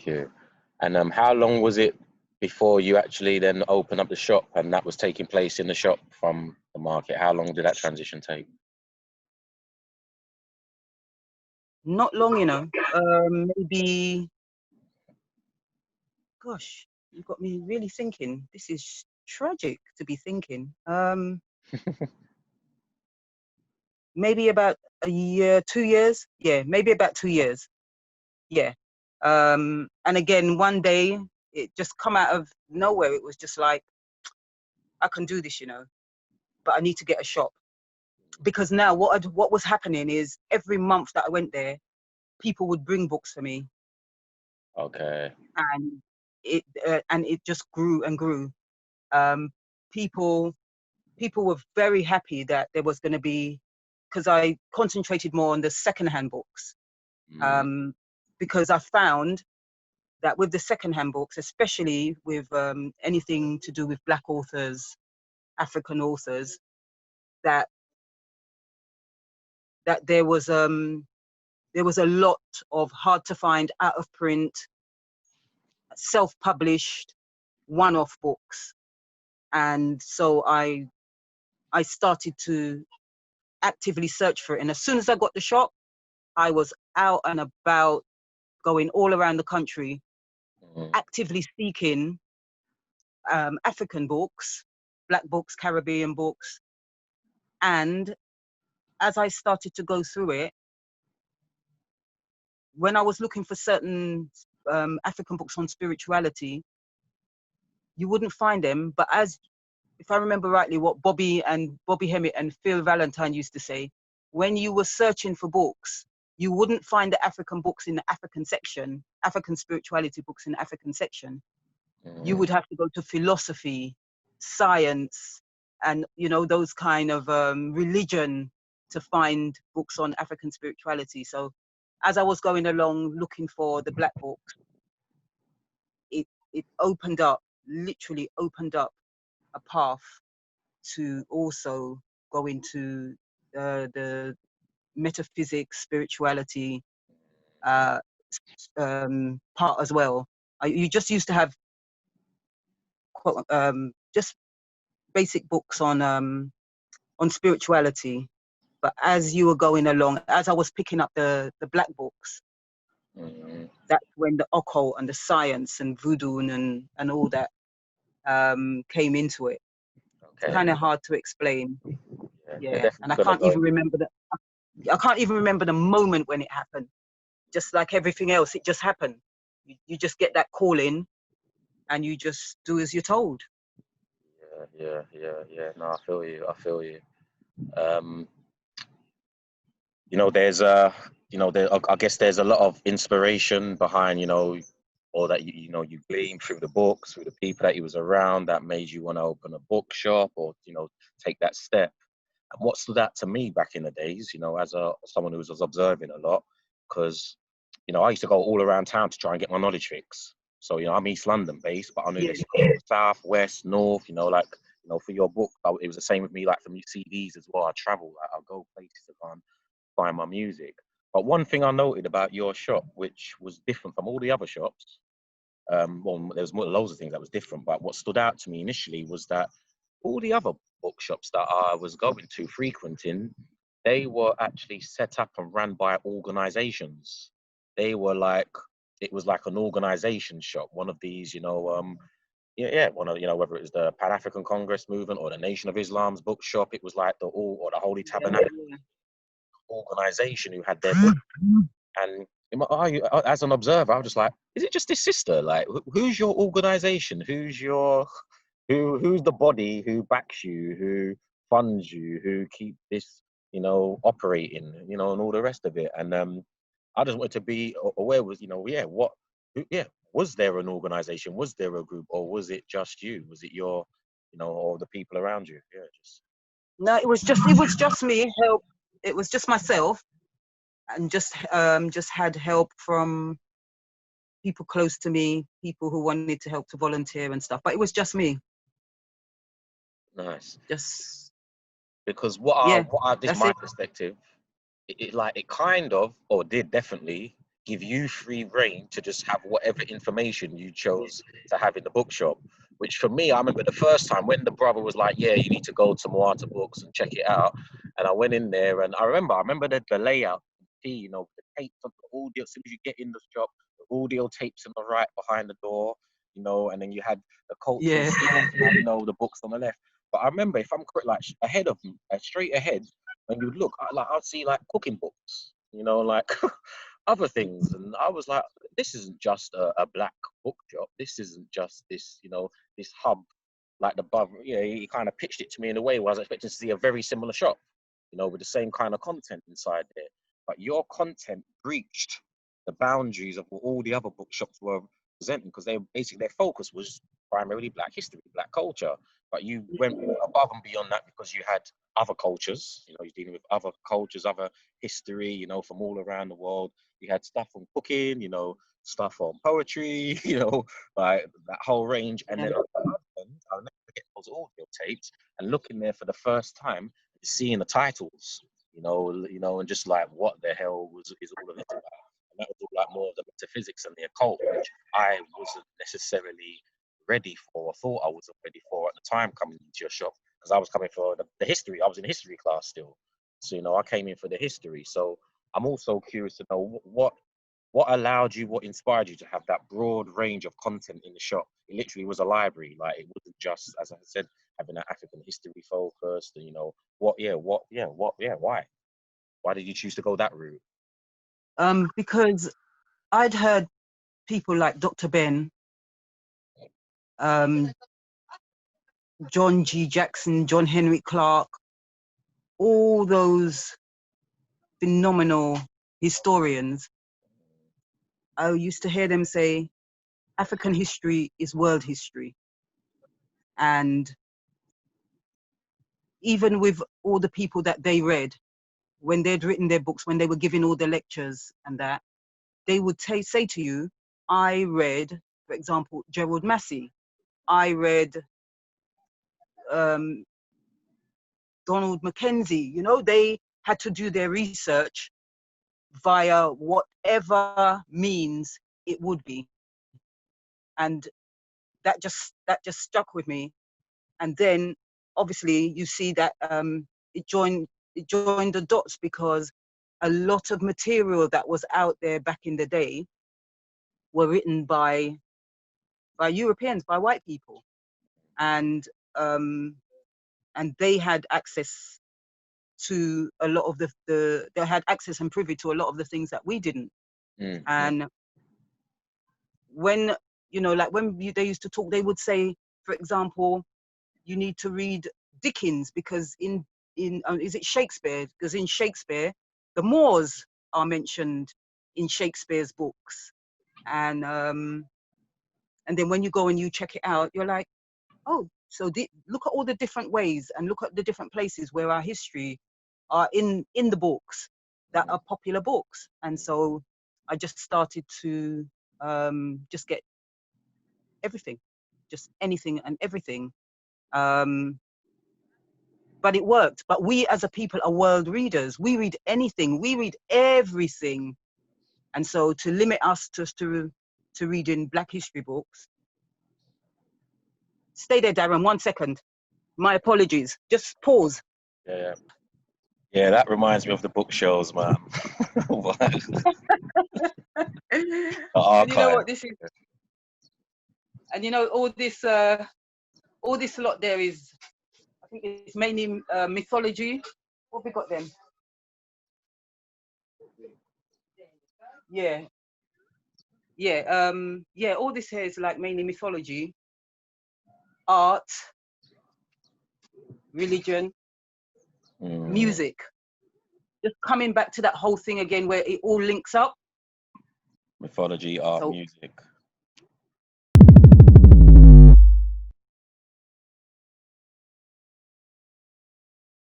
Thank you. And how long was it before you actually then opened up the shop and that was taking place in the shop from the market? How long did that transition take? Not long, you know. Maybe, gosh, you got me really thinking. This is tragic to be thinking. Maybe about a year, 2 years. Yeah, maybe about 2 years. Yeah. And again, one day it just come out of nowhere. It was just like, I can do this, you know, but I need to get a shop. Because now what was happening is every month that I went there, people would bring books for me. Okay. And it just grew and grew. People were very happy that there was going to be, because I concentrated more on the secondhand books. Because I found that with the secondhand books, especially with anything to do with Black authors, African authors, that there was a lot of hard to find, out of print, self-published, one-off books. And so I started to actively search for it. And as soon as I got the shop, I was out and about, going all around the country, actively seeking African books, Black books, Caribbean books. And as I started to go through it, when I was looking for certain African books on spirituality, you wouldn't find them. But if I remember rightly, what Bobby Hemmitt and Phil Valentine used to say, when you were searching for books, you wouldn't find the African books in the African section, African spirituality books in the African section. You would have to go to philosophy, science, and, you know, those kind of religion to find books on African spirituality. So as I was going along looking for the Black books, it opened up, literally opened up a path to also go into the metaphysics, spirituality part as well. You just used to have just basic books on spirituality, but as you were going along, as I was picking up the Black books, that's when the occult and the science and voodoo and all that came into it. Okay. It's kind of hard to explain. Yeah, and I gonna can't go even remember the moment when it happened. Just like everything else, it just happened. You just get that call in, and you just do as you're told. Yeah. No, I feel you. You know, I guess there's a lot of inspiration behind, you know, or that you gleaned through the books, through the people that you was around, that made you want to open a bookshop or, you know, take that step. And what stood out to me back in the days, you know, as someone who was observing a lot, because, you know, I used to go all around town to try and get my knowledge fix. So, you know, I'm East London based, but I knew this south, west, north, you know, like, you know, for your book, it was the same with me, like from your CDs as well. I travel, like, I'll go places to go and find my music. But one thing I noted about your shop, which was different from all the other shops, well, there was loads of things that was different, but what stood out to me initially was that all the other bookshops that I was going to, frequenting, they were actually set up and ran by organizations. They were like, it was like an organization shop, one of these, you know, one of, you know, whether it was the Pan-African Congress movement or the Nation of Islam's bookshop, it was like the Holy Tabernacle organization who had their book. And as an observer, I was just like, is it just this sister? Like, who's your organization? Who's the body who backs you, who funds you, who keep this, you know, operating, you know, and all the rest of it. And I just wanted to be aware, was, you know, was there an organization? Was there a group, or was it just you? Was it your, you know, or the people around you? Yeah, No, it was just me. Help. It was just myself, and just had help from people close to me, people who wanted to help to volunteer and stuff. But it was just me. Nice. Just because this is my perspective. It kind of, or did definitely, give you free reign to just have whatever information you chose to have in the bookshop. Which for me, I remember the first time when the brother was like, "Yeah, you need to go to Muatta Books and check it out," and I went in there, and I remember the layout. You know, the tapes of the audio. As soon as you get in the shop, the audio tapes on the right behind the door. You know, and then you had the cultural, Yeah. you know, the books on the left. But I remember, if I'm correct, like ahead of me, straight ahead, when you would look, I'd see like cooking books, you know, like other things. And I was like, this isn't just a black bookshop. This isn't just this, you know, this hub like the above. You know, he kind of pitched it to me in a way where I was expecting to see a very similar shop, you know, with the same kind of content inside there. But your content breached the boundaries of what all the other bookshops were presenting, because they basically, their focus was primarily black history, black culture. But you went above and beyond that because you had other cultures. You know, you're dealing with other cultures, other history, you know, from all around the world. You had stuff on cooking, you know, stuff on poetry, you know, like that whole range. And then I'll never forget those audio tapes and looking there for the first time, seeing the titles, you know, and just like, what the hell is all of this about? And that was all like more of the metaphysics and the occult, which I wasn't necessarily ready for, or thought I wasn't ready for at the time coming into your shop, because I was coming for the history. I was in history class still, so you know, I came in for the history. So I'm also curious to know what allowed you, what inspired you to have that broad range of content in the shop. It literally was a library. Like, it wasn't just, as I said, having an African history focused. And you know, why? Why did you choose to go that route? Because I'd heard people like Dr. Ben, John G. Jackson, John Henry Clark, all those phenomenal historians. I used to hear them say, African history is world history. And even with all the people that they read, when they'd written their books, when they were giving all the lectures and that, they would say to you, I read, for example, Gerald Massey. I read Donald Mackenzie. You know, they had to do their research via whatever means it would be. And that just stuck with me. And then obviously you see that it joined the dots, because a lot of material that was out there back in the day were written by Europeans, by white people, and they had access to a lot of they had access and privy to a lot of the things that we didn't. Mm-hmm. And when, you know, like when they used to talk, they would say, for example, you need to read Dickens, because in is it Shakespeare? Because in Shakespeare, the Moors are mentioned in Shakespeare's books, and then when you go and you check it out, you're like, oh, so look at all the different ways, and look at the different places where our history are in the books that are popular books. And so I just started to just get everything, just anything and everything. But it worked. But we as a people are world readers. We read anything. We read everything. And so to limit us just to reading Black history books. Stay there, Darren, 1 second. My apologies. Just pause. Yeah, that reminds me of the book shows, man. And you know what this is? And you know, all this lot there is, I think it's mainly mythology. What have we got then? Yeah. All this here is like mainly mythology, art, religion, music. Just coming back to that whole thing again where it all links up. Mythology, art, music.